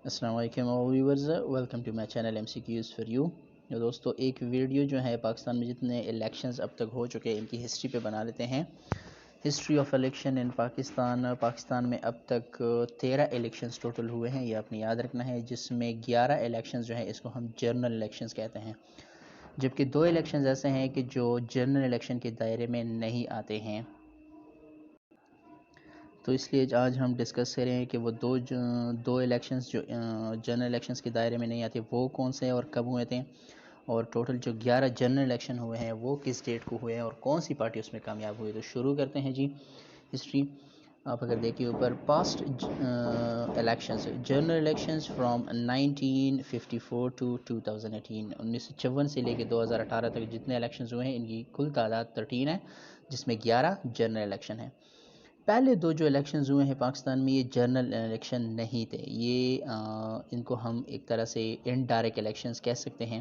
السلام علیکم viewers, welcome to my channel M C Qs for you. دوستو ایک ویڈیو جو ہے پاکستان میں جتنے الیکشنز اب تک ہو چکے ان کی ہسٹری پہ بنا لیتے ہیں۔ ہسٹری آف الیکشن ان پاکستان میں اب تک 13 الیکشنز ٹوٹل ہوئے ہیں، یہ آپ نے یاد رکھنا ہے، جس میں 11 الیکشنز جو ہیں اس کو ہم جنرل الیکشنز کہتے ہیں، جبکہ 2 الیکشنز ایسے ہیں کہ جو جنرل الیکشن کے دائرے میں نہیں آتے ہیں۔ تو اس لیے آج ہم ڈسکس کریں کہ وہ دو الیکشنز جو جنرل الیکشنز کے دائرے میں نہیں آتے وہ کون سے اور کب ہوئے تھے، اور ٹوٹل جو 11 جنرل الیکشن ہوئے ہیں وہ کس ڈیٹ کو ہوئے ہیں اور کون سی پارٹی اس میں کامیاب ہوئی۔ تو شروع کرتے ہیں جی ہسٹری۔ آپ اگر دیکھیں اوپر past elections, general elections from 1954 to 2018، 1954 سے لے کے 2018 تک جتنے الیکشنز ہوئے ہیں ان کی کل تعداد 13 ہے، جس میں 11 جنرل الیکشن ہیں۔ پہلے دو جو الیکشنز ہوئے ہیں پاکستان میں یہ جنرل الیکشن نہیں تھے، یہ ان کو ہم ایک طرح سے انڈائریکٹ الیکشنز کہہ سکتے ہیں۔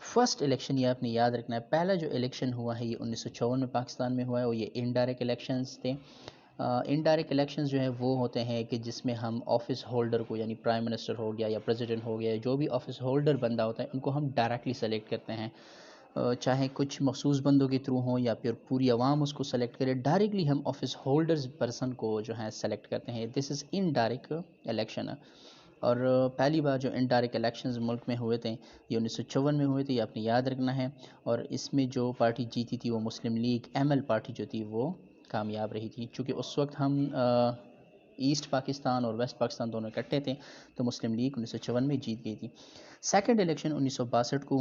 فرسٹ الیکشن یہ آپ نے یاد رکھنا ہے، پہلا جو الیکشن ہوا ہے یہ 1954 میں پاکستان میں ہوا ہے اور یہ انڈائریکٹ الیکشنز تھے۔ انڈائریکٹ الیکشنز جو ہیں وہ ہوتے ہیں کہ جس میں ہم آفس ہولڈر کو، یعنی پرائم منسٹر ہو گیا یا پریزیڈنٹ ہو گیا، جو بھی آفس ہولڈر بندہ ہوتا ہے ان کو ہم ڈائریکٹلی سلیکٹ کرتے ہیں، چاہے کچھ مخصوص بندوں کے تھرو ہوں یا پھر پوری عوام اس کو سلیکٹ کرے، ڈائریکٹلی ہم آفس ہولڈرز پرسن کو جو ہے سلیکٹ کرتے ہیں۔ دس از انڈائریکٹ الیکشن۔ اور پہلی بار جو انڈائریکٹ الیکشنز ملک میں ہوئے تھے یہ 1954 میں ہوئے تھے، یہ آپ نے یاد رکھنا ہے، اور اس میں جو پارٹی جیتی تھی وہ مسلم لیگ ایم ایل پارٹی جو تھی وہ کامیاب رہی تھی۔ چونکہ اس وقت ہم ایسٹ پاکستان اور ویسٹ پاکستان دونوں اکٹھے تھے تو مسلم لیگ 1954 میں جیت گئی تھی۔ سیکنڈ الیکشن 1962 کو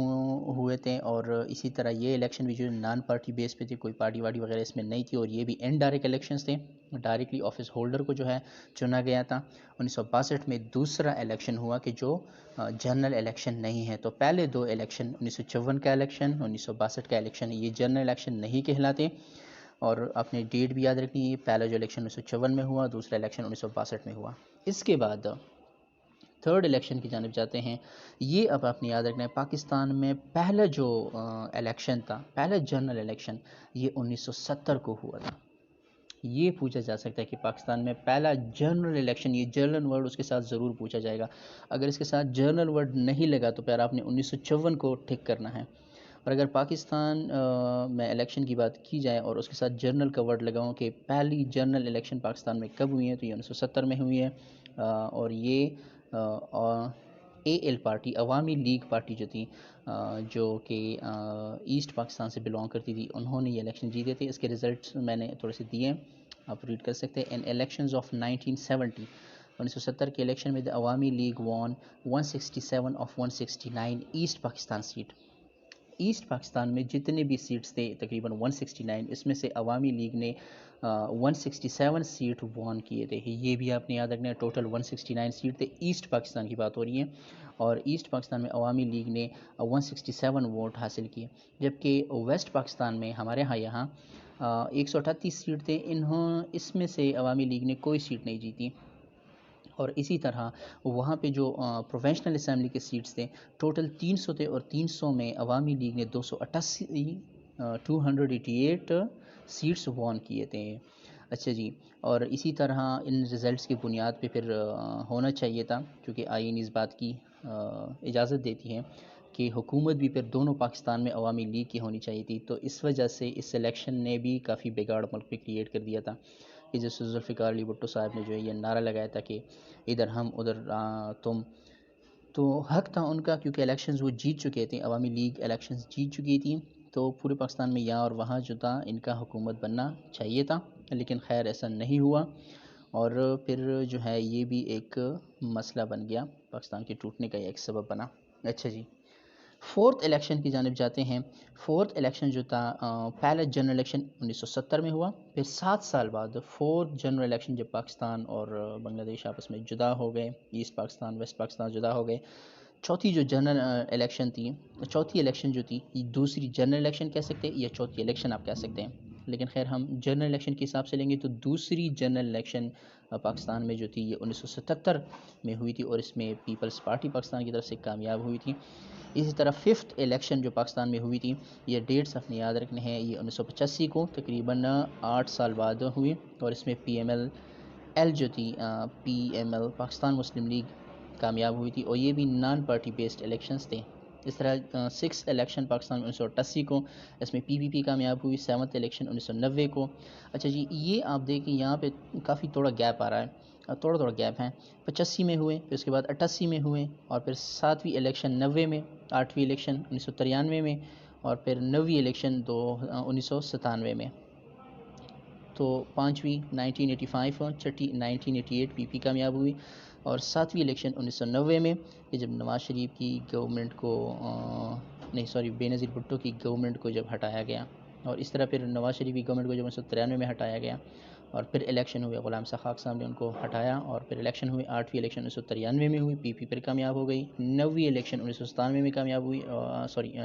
ہوئے تھے، اور اسی طرح یہ الیکشن بھی جو نان پارٹی بیس پہ تھی، کوئی پارٹی واڑی وغیرہ اس میں نہیں تھی، اور یہ بھی انڈائریکٹ الیکشنز تھے، ڈائریکٹلی آفس ہولڈر کو جو ہے چنا گیا تھا۔ 1962 میں دوسرا الیکشن ہوا کہ جو جنرل الیکشن نہیں ہے۔ تو پہلے دو الیکشن 1954 کا الیکشن، 1962 کا الیکشن، یہ جنرل الیکشن نہیں کہلاتے، اور اپنے ڈیٹ بھی یاد رکھنی ہے، پہلا جو الیکشن 1954 میں ہوا، دوسرا الیکشن 1962 میں ہوا۔ اس کے بعد تھرڈ الیکشن کی جانب جاتے ہیں۔ یہ اب آپ نے یاد رکھنا ہے، پاکستان میں پہلا جو الیکشن تھا، پہلا جنرل الیکشن، یہ 1970 کو ہوا تھا۔ یہ پوچھا جا سکتا ہے کہ پاکستان میں پہلا جنرل الیکشن، یہ جنرل ورڈ اس کے ساتھ ضرور پوچھا جائے گا، اگر اس کے ساتھ جنرل ورڈ نہیں لگا تو پھر آپ نے 1954 کو ٹک کرنا ہے، اور اگر پاکستان میں الیکشن کی بات کی جائے اور اس کے ساتھ جنرل کا ورڈ لگاؤں کہ پہلی جنرل الیکشن پاکستان میں کب ہوئی ہے، تو یہ 1970 میں ہوئی ہے، اور یہ اے ایل پارٹی، عوامی لیگ پارٹی جو تھی، جو کہ ایسٹ پاکستان سے بلانگ کرتی تھی، انہوں نے یہ الیکشن جیتے تھے۔ اس کے ریزلٹس میں نے تھوڑے سے دیے ہیں، آپ ریڈ کر سکتے ہیں۔ ان الیکشنز آف 1970، 1970 کے الیکشن میں Awami League won 167 of 169 East Pakistan seat. East Pakistan میں جتنے بھی سیٹس تھے تقریباً 169، اس میں سے عوامی لیگ نے 167 سیٹ وان کیے تھے، یہ بھی آپ نے یاد رکھنا ہے، ٹوٹل 169 سیٹ تھے، ایسٹ پاکستان کی بات ہو رہی ہے، اور ایسٹ پاکستان میں عوامی لیگ نے 167 ووٹ حاصل کیے، جبکہ ویسٹ پاکستان میں ہمارے یہاں 138 سیٹ تھے، اس میں سے عوامی لیگ نے کوئی سیٹ نہیں جیتی، اور اسی طرح وہاں پہ جو پروفیشنل اسمبلی کے سیٹس تھے ٹوٹل 300 تھے، اور 300 میں عوامی لیگ نے 288 سیٹس وان کیے تھے۔ اچھا جی، اور اسی طرح ان ریزلٹس کی بنیاد پہ پھر ہونا چاہیے تھا، کیونکہ آئین اس بات کی اجازت دیتی ہے کہ حکومت بھی پھر دونوں پاکستان میں عوامی لیگ کی ہونی چاہیے تھی، تو اس وجہ سے اس الیکشن نے بھی کافی بگاڑ ملک پہ کریٹ کر دیا تھا، کہ جیسے ذوالفقار علی بھٹو صاحب نے جو ہے یہ نعرہ لگایا تھا کہ ادھر ہم ادھر تم، تو حق تھا ان کا، کیونکہ الیکشنز وہ جیت چکے تھے، عوامی لیگ الیکشنز جیت چکی تھی، تو پورے پاکستان میں یہاں اور وہاں جو تھا ان کا حکومت بننا چاہیے تھا، لیکن خیر ایسا نہیں ہوا، اور پھر جو ہے یہ بھی ایک مسئلہ بن گیا، پاکستان کے ٹوٹنے کا ایک سبب بنا۔ اچھا جی، فورتھ الیکشن کی جانب جاتے ہیں۔ فورتھ الیکشن جو تھا، پہلا جنرل الیکشن 1970 میں ہوا، پھر 7 سال بعد فورتھ جنرل الیکشن جب پاکستان اور بنگلہ دیش آپس میں جدا ہو گئے، ایسٹ پاکستان ویسٹ پاکستان جدا ہو گئے، چوتھی جو جنرل الیکشن تھی، چوتھی الیکشن جو تھی، یہ دوسری جنرل الیکشن کہہ سکتے ہیں یا چوتھی الیکشن آپ کہہ سکتے ہیں، لیکن خیر ہم جنرل الیکشن کے حساب سے لیں گے تو دوسری جنرل الیکشن پاکستان میں جو تھی یہ 1977 میں ہوئی تھی، اور اس میں پیپلز پارٹی پاکستان کی طرف سے کامیاب ہوئی تھی۔ اسی طرح ففتھ الیکشن جو پاکستان میں ہوئی تھی، یہ ڈیٹس اپنے یاد رکھنے ہیں، یہ 1985 کو تقریباً 8 سال بعد ہوئی، اور اس میں پی ایم ایل جو تھی، پی ایم ایل پاکستان مسلم لیگ کامیاب ہوئی تھی، اور یہ بھی نان پارٹی بیسڈ الیکشنز تھے. اس طرح 6 الیکشن پاکستان میں 1988 کو، اس میں پی پی پی کامیاب ہوئی. 7 الیکشن 1990 کو. اچھا جی، یہ آپ دیکھیں یہاں پہ کافی تھوڑا گیپ آ رہا ہے، تھوڑا گیپ ہیں. 85 میں ہوئے، پھر اس کے بعد 88 میں ہوئے، اور پھر 7ویں الیکشن 90 میں، 8ویں الیکشن 1993 میں، اور پھر 9ویں الیکشن 1997 میں. تو 5ویں 1985، 6ٹھی 1988 پی پی کامیاب ہوئی، اور 7ویں الیکشن 1990 میں کہ جب نواز شریف کی گورنمنٹ کو بے نظیر بھٹو کی گورنمنٹ کو جب ہٹایا گیا، اور اس طرح پھر نواز شریف کی گورنمنٹ کو جب 1993 میں ہٹایا گیا، اور پھر الیکشن ہوئے، غلام سخاق صاحب نے ان کو ہٹایا، اور پھر الیکشن ہوئی. 8ویں الیکشن 1993 میں ہوئی، پی پی پھر کامیاب ہو گئی. 9ویں الیکشن 1997 میں کامیاب ہوئی،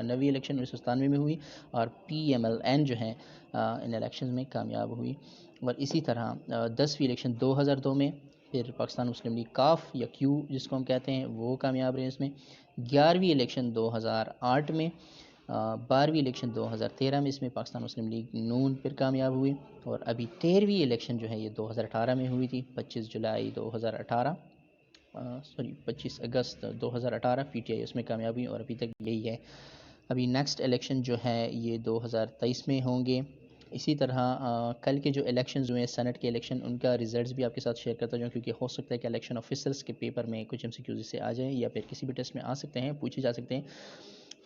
9ویں الیکشن 1997 میں ہوئی، اور پی ایم ایل این جو ہے ان الیکشنز میں کامیاب ہوئی. اور اسی طرح 10ویں الیکشن 2002 میں پھر پاکستان مسلم لیگ کاف یا کیو جس کو ہم کہتے ہیں وہ کامیاب رہے اس میں. 11ویں الیکشن 2008 میں، 12ویں الیکشن 2013 میں اس میں پاکستان مسلم لیگ نون پھر کامیاب ہوئی. اور ابھی 13ویں الیکشن جو ہے یہ 2018 میں ہوئی تھی، 25 اگست 2018 پی ٹی آئی اس میں کامیاب ہوئی، اور ابھی تک یہی ہے. ابھی نیکسٹ الیکشن جو ہے یہ 2023 میں ہوں گے. اسی طرح کل کے جو الیکشنز ہوئے ہیں سینٹ کے الیکشن، ان کا ریزلٹس بھی آپ کے ساتھ شیئر کرتا جاؤں، کیونکہ ہو سکتا ہے کہ الیکشن آفیسرز کے پیپر میں کچھ ایم سی کیوز سے آ جائیں، یا پھر کسی بھی ٹیسٹ میں آ سکتے ہیں، پوچھے جا سکتے ہیں.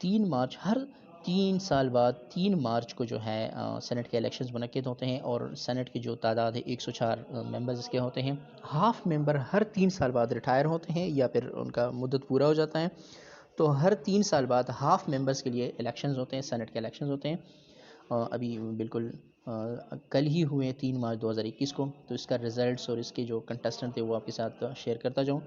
3 مارچ، ہر 3 سال بعد 3 مارچ کو جو ہے سینٹ کے الیکشنز منعقد ہوتے ہیں، اور سینٹ کی جو تعداد ہے 104 ممبرز اس کے ہوتے ہیں. ہاف ممبر ہر 3 سال بعد ریٹائر ہوتے ہیں، یا پھر ان کا مدت پورا ہو جاتا ہے، تو ہر 3 سال بعد ہاف ممبرز کے لیے الیکشنز ہوتے ہیں، سینٹ کے الیکشنز ہوتے ہیں. ابھی بالکل کل ہی ہوئے 3 مارچ 2021 کو، تو اس کا ریزلٹس اور اس کے جو کنٹسٹنٹ تھے وہ آپ کے ساتھ شیئر کرتا جاؤں.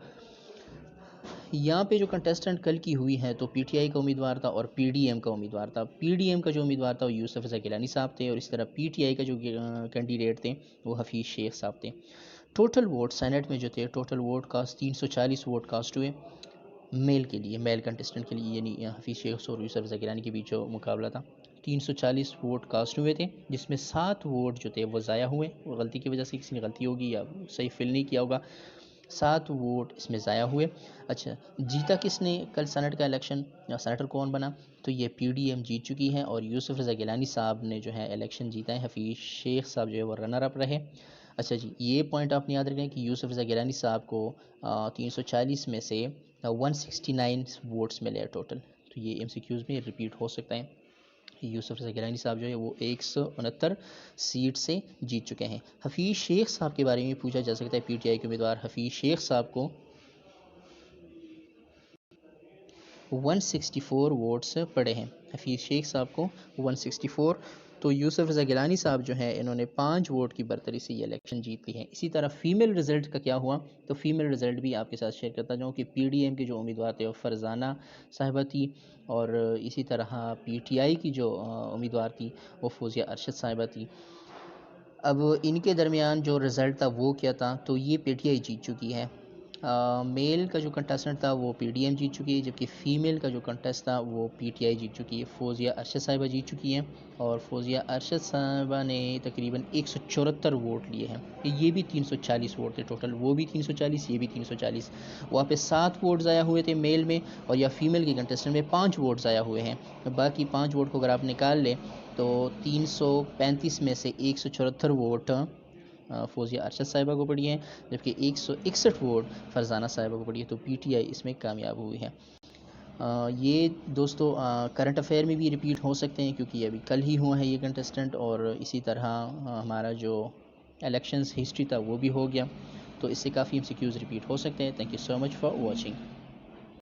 یہاں پہ جو کنٹسٹنٹ کل کی ہوئی ہے تو پی ٹی آئی کا امیدوار تھا اور پی ڈی ایم کا امیدوار تھا. پی ڈی ایم کا جو امیدوار تھا وہ یوسف رضا گیلانی صاحب تھے، اور اس طرح پی ٹی آئی کا جو کینڈیڈیٹ تھے وہ حفیظ شیخ صاحب تھے. ٹوٹل ووٹ سینٹ میں جو تھے، total vote cast 340 vote cast ہوئے میل کے لیے، میل کنٹسٹنٹ کے لیے، یعنی حفیظ شیخ اور یوسف رضا گیلانی کے بیچ جو مقابلہ تھا. 340 ووٹ کاسٹ ہوئے تھے، جس میں 7 ووٹ جو تھے وہ ضائع ہوئے، وہ غلطی کی وجہ سے کسی نے غلطی ہوگی یا صحیح فل نہیں کیا ہوگا، 7 ووٹ اس میں ضائع ہوئے. اچھا، جیتا کس نے کل سینٹ کا الیکشن، یا سینیٹر کون بنا؟ تو یہ پی ڈی ایم جیت چکی ہے، اور یوسف رضا گیلانی صاحب نے جو ہے الیکشن جیتا ہے. حفیظ شیخ صاحب جو ہے وہ رنر اپ رہے. اچھا جی، یہ پوائنٹ آپ نے یاد رکھیں کہ یوسف رضا گیلانی صاحب کو 340 میں سے 169 ووٹس ملے ٹوٹل. تو یہ ایم سی کیوز میں ریپیٹ ہو سکتا ہے. یوسف رضا گیلانی صاحب جو ہے وہ 169 سیٹ سے جیت چکے ہیں. حفیظ شیخ صاحب کے بارے میں پوچھا جا سکتا ہے، پی ٹی آئی کے امیدوار حفیظ شیخ صاحب کو 164 ووٹس پڑے ہیں. حفیظ شیخ صاحب کو 164. تو یوسف رضا گیلانی صاحب جو ہیں انہوں نے 5 ووٹ کی برتری سے یہ الیکشن جیت لی ہے. اسی طرح فیمیل رزلٹ کا کیا ہوا، تو فیمیل رزلٹ بھی آپ کے ساتھ شیئر کرتا جاؤں کہ پی ڈی ایم کے جو امیدوار تھے وہ فرزانہ صاحبہ تھی، اور اسی طرح پی ٹی آئی کی جو امیدوار تھی وہ فوزیہ ارشد صاحبہ تھی. اب ان کے درمیان جو رزلٹ تھا وہ کیا تھا، تو یہ پی ٹی آئی جیت چکی ہے. میل کا جو کنٹسٹنٹ تھا وہ پی ڈی ایم جیت چکی ہے، جبکہ فیمیل کا جو کنٹسٹ تھا وہ پی ٹی آئی جیت چکی ہے. فوزیہ ارشد صاحبہ جیت چکی ہیں، اور فوزیہ ارشد صاحبہ نے تقریباً 174 ووٹ لیے ہیں. یہ بھی 340 ووٹ تھے ٹوٹل، وہ بھی 340، یہ بھی 340. وہاں پہ 7 ووٹ ضائع ہوئے تھے میل میں، اور یا فیمیل کے کنٹسٹنٹ میں 5 ووٹ ضائع ہوئے ہیں. باقی 5 ووٹ کو اگر آپ نکال لیں تو 335 میں سے 174 ووٹ فوزیہ ارشد صاحبہ کو پڑی ہیں، جبکہ 161 ووٹ فرزانہ صاحبہ کو پڑی ہے. تو پی ٹی آئی اس میں کامیاب ہوئی ہے. یہ دوستو کرنٹ افیئر میں بھی ریپیٹ ہو سکتے ہیں، کیونکہ ابھی کل ہی ہوا ہے یہ کنٹسٹنٹ، اور اسی طرح ہمارا جو الیکشنز ہسٹری تھا وہ بھی ہو گیا، تو اس سے کافی ایم سی کیوز ریپیٹ ہو سکتے ہیں. Thank you so much for watching.